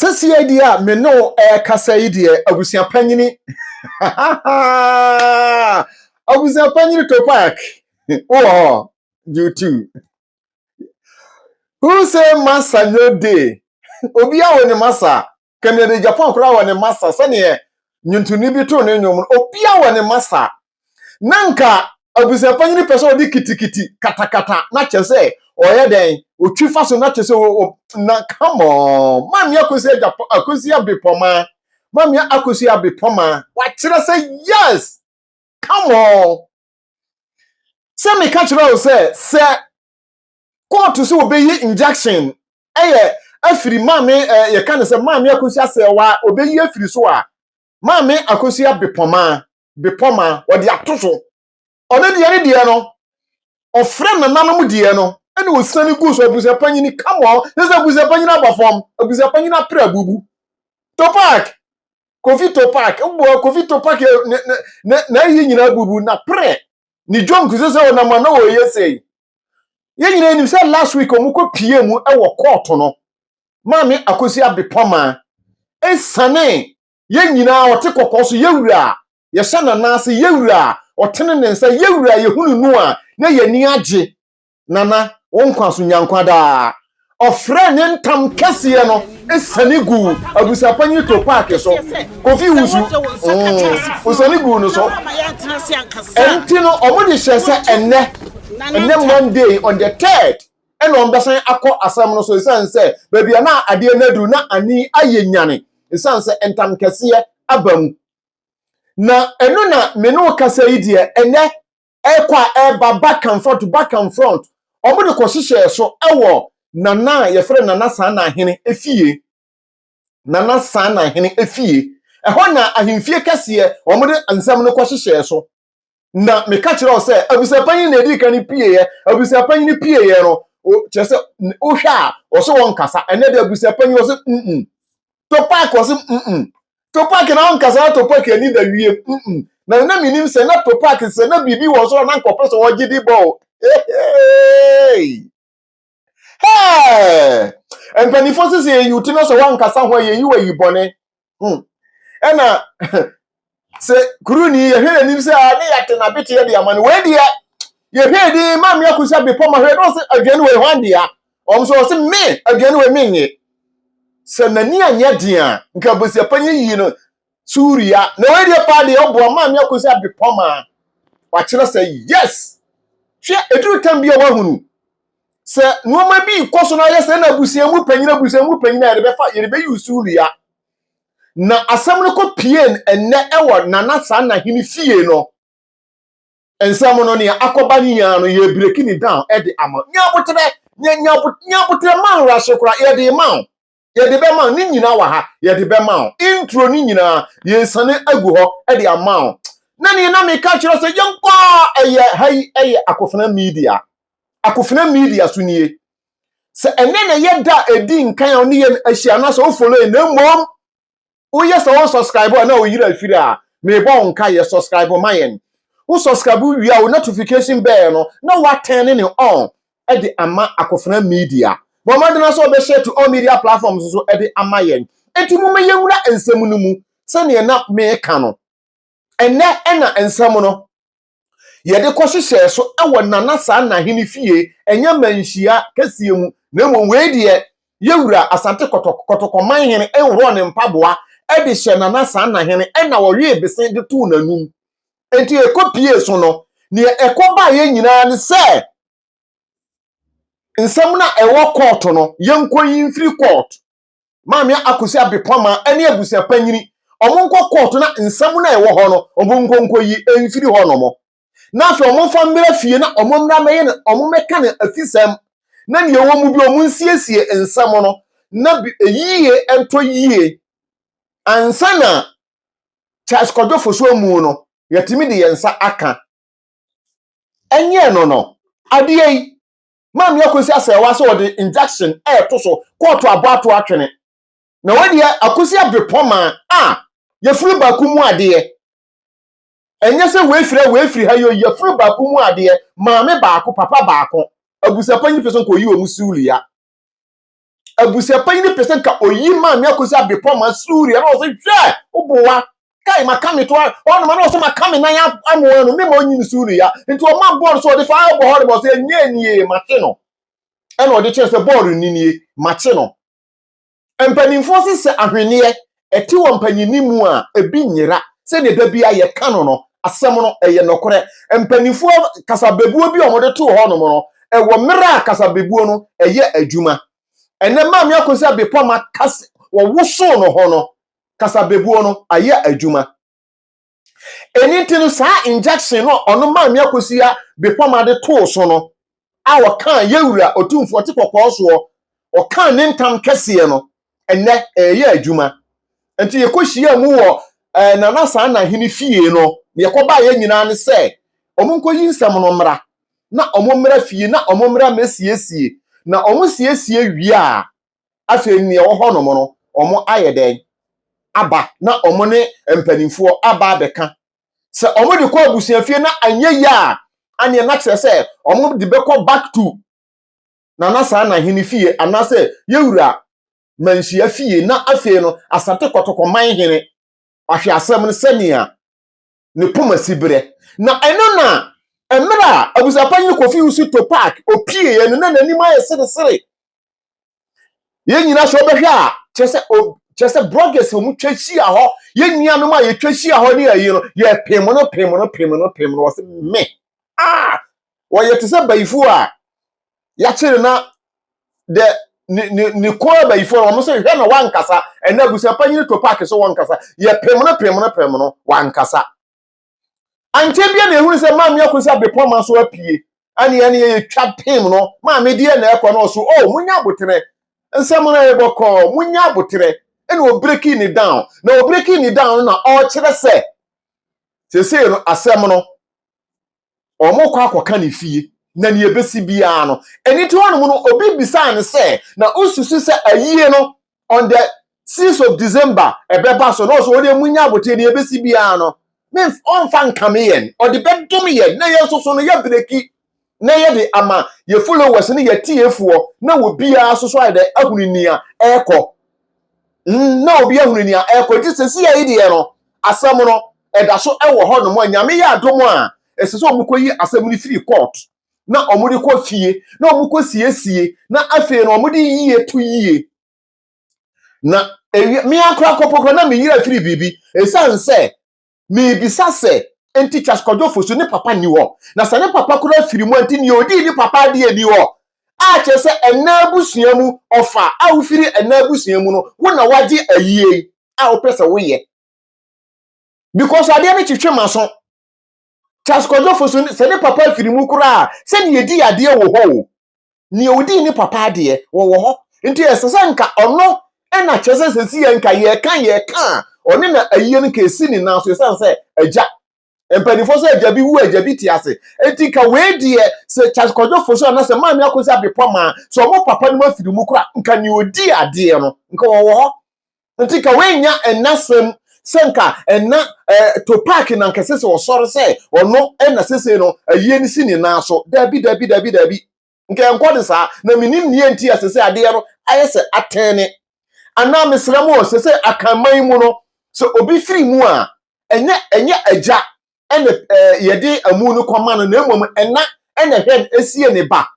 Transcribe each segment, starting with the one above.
Sesi idea me no kasa idea abusuapanyini abusuapanyini to park oh you too who say massa no day obi a woni massa Canada Japan kura woni massa sane nyuntuni bi to no nyom obi a woni massa nanka abusuapanyini person odi kitikiti katakata na chese oye den otwi faso na chese na come on mami Akosua Japan Akosua Brimpongma mami Akosua Brimpongma what should I say yes come on say me catch you say court to say obey injection afiri mami ye kan say mami Akosua say wa obey afiri so a mami Akosua Brimpongma odi atoso one de no ofre na nanom de no ene osani gu so abusuapanyini come on this abusuapanyini abafom abusuapanyini apra bubu to park Kofi to park mbo Kofi to park na yi nyina bubu na pre ni jom kuzo se na mana wo yesei ye nyina ni say last week omukọ pie mu e wo court no mami Akosua Brimpongma esane ye nyina wote kokoso yewura ye hye na nase yewura otene ne nsa yewura ye hunu nu a na ye ni age nana wonkwaso nyankwa da ofre ne ntam kese no esane gu abusuapanyini to park so Kofi Owusu osane gu no so entino omudi hye enne Monday on the 3rd and on besan akọ asam no so isan baby na ade na du na ani ayenyane isan entam kese abam na enu na me no kasa idie ene ekwa back and front omudi ko hihye so ewo nana ye frɛ nana sana hene efie nana sana hene efie ehɔ na ahemfie kase omudi ansam no ko hihye so na me ka kire o se abusuapanyini na edi kan pie ye abusuapanyini pie ye no o chese o hwa o so won kasa ene de abusuapanyini o se to park o se to park na won kasa to park ani da wie na minim se na to park se na bibi wo so na nkopese wo gidi ball hey and when forces you tino so wan kasa ho ye yiwa yibone ena se kuruni ye hwe nim se a ne yate na bete ye de amane we dia ye hwe di mami Akosua Brimpongma hwe no se adwene we hwan dia so se me adwene we me nye se nani anya dia nka abusuapanyini yi no suria na we dia pa de obo mami Akosua Brimpongma wa kire se yes hwe eduru tam bia wa hunu se nuoma bi koso na ye se na abusuamu panyina ye be fa ye be yusuria na asam no ko pien enne ewo nana sa na hini fie no ensam no ne akoba ni ya no ye breaki ni down e de ama nyabotre man rashe kura ye de man ye de be man ni nyina wa ha ye de be man intro ni nyina ye sane agu ho e de ama na ne na me ka kire se yenko eye akofena media sunie se enne na ye da edi nkan oni ye ahia na so follow na mom o yes o subscribe na o yira afiri a me bo nka ye subscribe mayen o subscribe wi a o notification bell no na wa turn ne on e de ama akofena media bo ma de na so be share to all media platforms so e de ama yen enti mo me yewura ensam no mu se ne na me ka no enne na ensam no ye de ko hihye so ewo nana sa na hene fie enya manhia kasie mu na mo we de yewura asante kotokoman hene enro ne mpaboa e de hye nana sa na hene na wo wie besen de tu nanum enti e kopie so no ne ekoba ye nyina ne se nsam na ewo court no yenko yin free court mami Akosua Brimpongma ene abusuapanyini omonko court na nsam na ewo ho no omonko yi enfiri ho no mo na afi omonfa mmira fie na omomra meye na omomeka na afisam na ne ewo mu bi omunsiesie nsam no na eyiye ento yiye ansa na chaskojo so mu no yetimi de yensa aka enye no adie mami Akosua sewa so de injection to so court abato atwene na wadi Akosua Brimpongma yefuru baku mu ade enye se we firi ha yo yefuru baku mu ade maame baako papa baako abusuapanyini person ko yi o musulia Abusuapanin percent ka oyi maame Akosua Brimpongma suri na o se hwe obowa kai makame to on ma no so makame nan amoa no me ma onyi suri ya nti o ma board so o de fa bo ho de bo se nye mate no e na o de chese board ninie mate no empanimfo se ahwene eti wo mpanyini mu a ebi nyira se ne da bia ye ka no asem no eye nokore empanimfo kasabebuo bi o mo de to ho no mo e wo mera kasabebuo no eye adwuma ene maame Akosua Brimpongma kase wo wuso no ho no kasabebuo no aye adwuma eni no sa injection no ono maame Akosua Brimpongma de to so no a wo kan yewura otumfo te kokko so o kan ne ntam kese no ene eye adwuma enti yekohia mu wo nana sa na hini fie no yekoba ye nyina ne se omunkoyi nsem no mra na omomra fie na omomra mesiesie na omosiesie wie a afi ni wo ho no mo no omo ayeden aba na omo ne empanimfo aba abeka se omo de ko abusia fie na anye ya ane na kse se omo de beko back to nana sa na hini fie anase yewura Manhyia fie na afi no asante kotoko man hene ahwe asem ne sania ne poma sibre na eno na emra Abusuapanin Kofi Owusu to park opie ye no na nanim aye sere ye nyina so behwe a chese bloggers mu twahia ho ye nyia no ma ye twahia ho ne ayi no ye pem no wose me wo ye tese baifu a ya kire na de ni ko baifu o mo so hwe na wankasa ena Abusuapanin to park so wankasa ye pem no wankasa ante bia na ehuru se maame Akosua Brimpongma so apie ani ye twa pem no maame die na ekọ no so munya abotere nsem na ebokọ munya abotere ena o breaking it down na o breaking it down na o kire se no asem no omukọ akoka ne fie na ne ebesi bia no eni to no no obi bisa ne se na osusu se ayie no on the 6th of December ebeba so no so o de munya abotere ne ebesi bia no men on fan kameyen or the bedom ye na ye so no ye breki na ye de ama ye followers ne ye tiefuo na wo bia so ide ahunnia eko na obi ahunnia eko ti sesi ye de no asem no eda so ewo ho no mo nyame ye adom a esese omukoyi asem ni free court na omudi ko fie na omuko siesie na afi no omudi yie to yie na mi akra kopokro na me yira free bibi esanse mi bisa se enti chaskodo so ne papa ni wo na se ne papa kura firi mu enti ni odi ni papa de ni wo a che se enabusua mu ofa a wo firi enabusua mu no wo na waje ayie a wo pese wo ye because ade ne chichwe maso chaskodo so se ne papa firi mu kura se ne yedi ade wo ho ni odi ni papa de wo ho enti esese nka ono ena chese se si ye nka ye kan oni na ayie no ka esi ni na so se aja empanifo so aja bi wu aja bi ti ase enti ka we die se chaskodo so na se maame Akosua Brimpongma so mo papa no mafiri mu kura nka ni odi ade no nka wo ho enti ka we nya enasem senka ena to park na nka se wo soro se ono ena sese no ayie ni si ni na so dabi nka enko de sa na minim ni enti ase se ade no ayese atene ana mesramo se akanman mu no so obi firi mu a enye aja ene yede amu no kwama no na emom ena hwem esie ne ba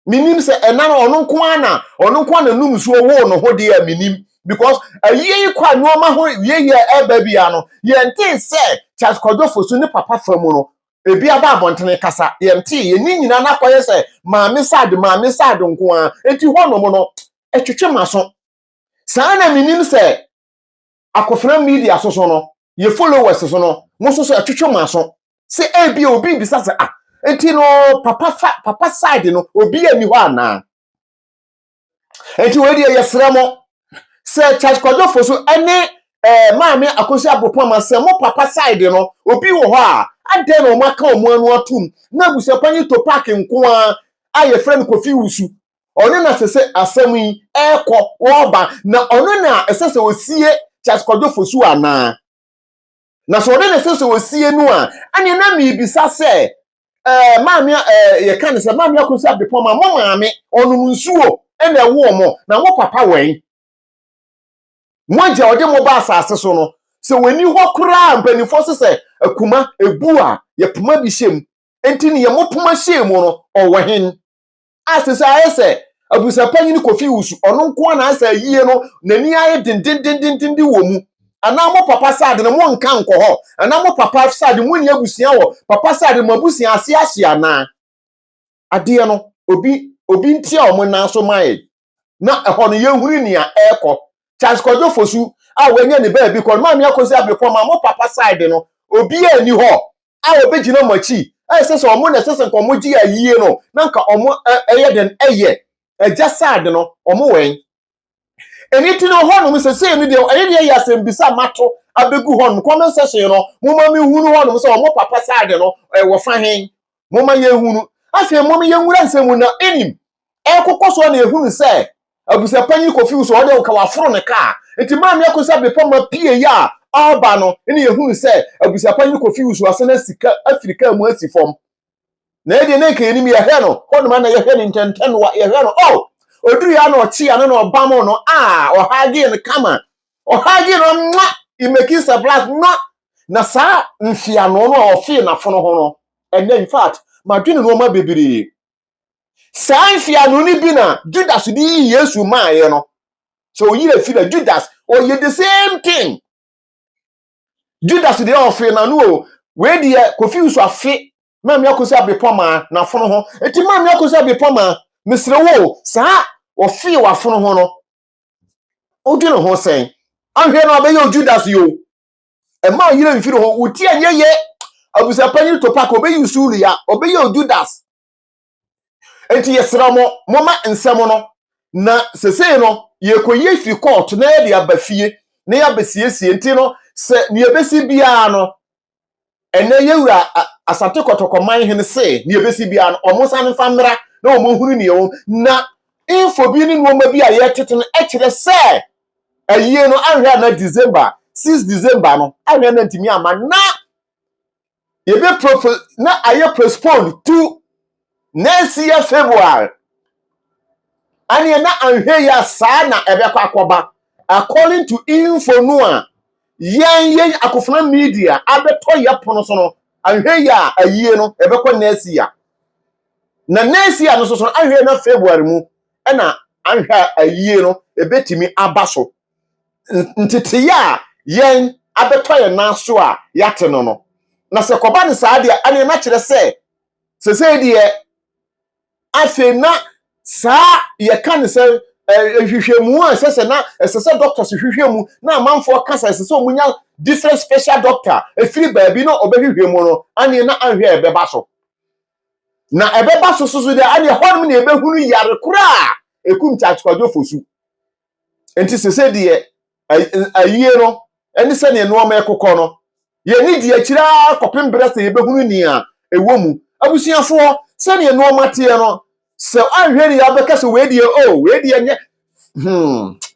minim se ena no ono nko na num so wo no ho de a minim because ayi kwa nuoma ho ye eba bia no ye nte se chaskodo so ne papa famu no ebi aba abontene kasa ye nte ye ni nyina na kwaye se maame sad nko a enti ho no mo no etwetwe maso sana minim se akofra media so no ye followers so no mo so atwetwe maso se ebi obi bisa se enti no papa side no obi ani ho ana enti we die yesremo se chaskodo so ene maame Akosua Brimpongma se mo papa side no obi wo ho a ade no maka omo anu atum na Abusuapanin to park nko a aye friend Kofi Owusu onu na sese asem yi eko oba na onu na sese osie chaskodo so ana na so onu na sese osie nu a ane na mi bisa se maame ye kan se maame Akosua Brimpongma mo maame onu nsuo ene wo mo na mo papa wen moja ode mo ba asase so no se weni ho kura mpanifo se akuma ebu a ye poma bi hyem enti ne ye mo poma hyem no owohen asese ayese Abusuapanin Kofi Owusu ono nko na asa yie no nani aye dindindindindi wo mu ana mo papa sade no mo nka nko ho ana mo papa sade mo ni abusua wo papa sade mo abusua ase ahia na ade no obi ntia o mo na so mai na eho no ye huri ni a eko Charles Kojo Fosu a wanya ne ba bi ko Manhyia Akosua Brimpongma mo papa side no obi ani ho a obegina machi sese omo na sese nko mo gi ayie no na nka omo eye den eye eja side no omo wen eni ti no ho no sese ni de eye de ya sembisa mato abegu ho no comment section no mo ma mi hunu ho no so omo papa side no wo fa hen mo ma ye hunu afi mo mi ye nwura nsemu na enim ekokoso na ehunu se Abusuapanin Kofi Owusu ode wo ka waforo ne ka enti Manhyia Akosua Brimpongma pie ya alba no ene ehunu se Abusuapanin Kofi Owusu asena sika Afrika mu asifom na ede na ke enim ye hwe no hono ma na ye hwe ni ntenten wa ye hwe no oduru ya na ochi ya na obam no ohage ne kama ohage no mwa imeki sablas no na sa mfia no no ofi na fono ho no and in fact madwene no ma bebiri Sanfia no ni bi na Judas di Yesu maaye no so yire fi na Judas o ye the same thing Judas dey ofe na no we dey Kofi Owusu afe Manhyia Akosua Brimpongma na fono ho enti Manhyia Akosua Brimpongma misre wo sa ofe wa fono ho no odwene ho sen ahwe no abeyo Judas yo e ma yire mfi ho uti anyeye Abusuapanin to pack obeyi usulu ya obeyo Judas enti yesra mo moma nsem no na sesei no ye koye fi court na ye de abafie na ya besiesie enti no se ne yebesi bia no ene yewura asate kotokoman hene se ne yebesi bia no omosa ne famra na omohunu ne yo na info bi ni nwoma bi a ye tete no ekire se ayie no ahwe na December 6 December no ahwe na ntimi ama na yebe na aye postpone to next year February ani na anhwe ya saa na ebekwa akoba according to info no a yen akofuna media abeto ye pono so no anhwe ya ayie no ebekwa next year na next year no so anhwe na February mu na anhwe ayie no ebetimi abaso ntete ya yen abeto ye na so a yate no na se koba ne saa de ani na kire se de afe na sa ye kan se hwehwemu a sese na sese doctors hwehwemu na amanfo kasa sese omunya different special doctor efiri baabi no obehwehwemu no ani na anhwe ebeba so na ebeba so de ani honum na ebehunu yare kura ekum Chachikojo Fosu enti sese de ayie no eni se ne no ma ekokọ no ye ni di akira kopem brese ebehunu ni a ewomu abusuafo se ne no ma tie no se anhwe ni abeka se we die nye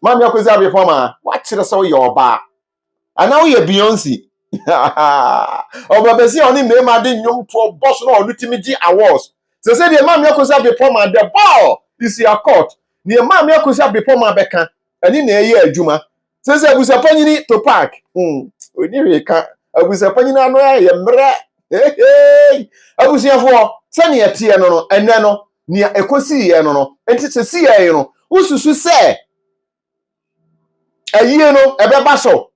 Manhyia Akosua Brimpongma wa kire se wo ye oba ana wo ye Beyonce oba besi oni mema de nyom to boss no olutimi gi awards se de Manhyia Akosua Brimpongma the ball is your court ne Manhyia Akosua Brimpongma beka ani na eye adwuma se Abusuapanin to park oni we ka Abusuapanin ano ye mre abusuafo se ne tie no enne no ni ekosi ye no enti se ye no ususu se ayie no ebeba so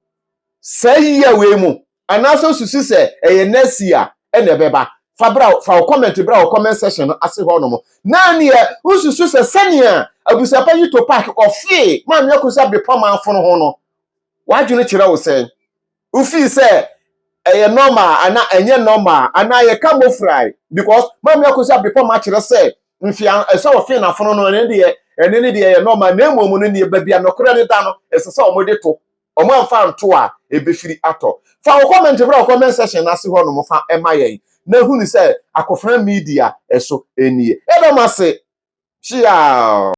se ye we mu anaso ususu se eye next year ene ebeba fa comment bra comment section ase ho no mo na ne ususu se senia Abusuapanin to park ofi Manhyia Akosua Brimpongma afono ho no wadwene kire wo se ufi se eye normal ana enye normal ana ye camouflage because Manhyia Akosua Brimpongma kire se mfia ese ofi na fono no ne de ye normal na emomu no ne babia no kore ne da no ese se omode to omo amfa nto a ebefiri ato fa comment bra comment section na se ho no mo fa emaye na hu ni se akofran media eso enie edomase chia